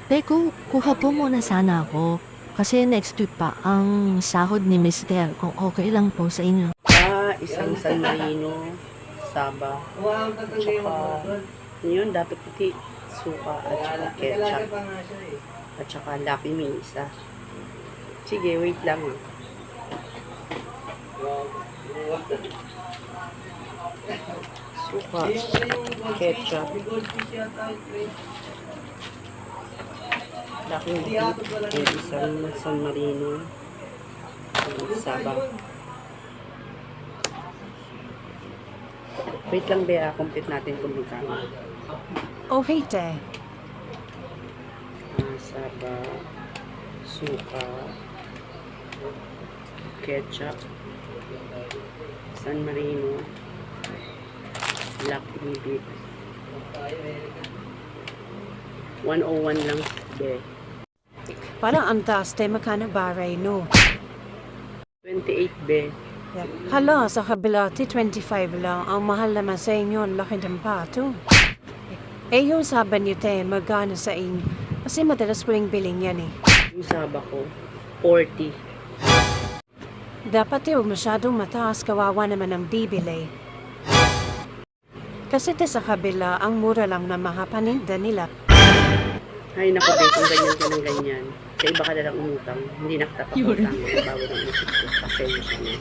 Teko, kuha po muna sana ako. Kasi next week pa ang sahod ni Mister kung okay lang po sa inyo. Isang San Marino, Saba, tsaka yun, dapat iti suka at saka ketchup at saka Lucky Me isa. Sige, wait lang. Suka, ketchup, Lucky Me, and isang San Marino, Saba. Wait lang, Bea, complete natin kung magkano. Okay, te. Saba, suka, ketchup, San Marino, Black Beef. 101 lang, Be. Parang ang taas, te. Magkano baray, no? 28, Be. Yeah. Hala, sa kabila, te, 25 lang. Ang mahal naman sa inyo, ang laki ng pato. Yung sabi niyo, te, magkano sa inyo? Kasi madalas ko ring biling yan, eh. Yung saba ko, 40. Dapat, te, huwag masyadong mataas. Kawawa naman ang bibili. Kasi, te, sa kabila, ang mura lang na makapaninda nila. Ay, naku, Be, kung ganyan ka ng ganyan. Sa iba ka na lang umutang. Hindi nakatapak utang. Bago ng isip ko. Pasensya na.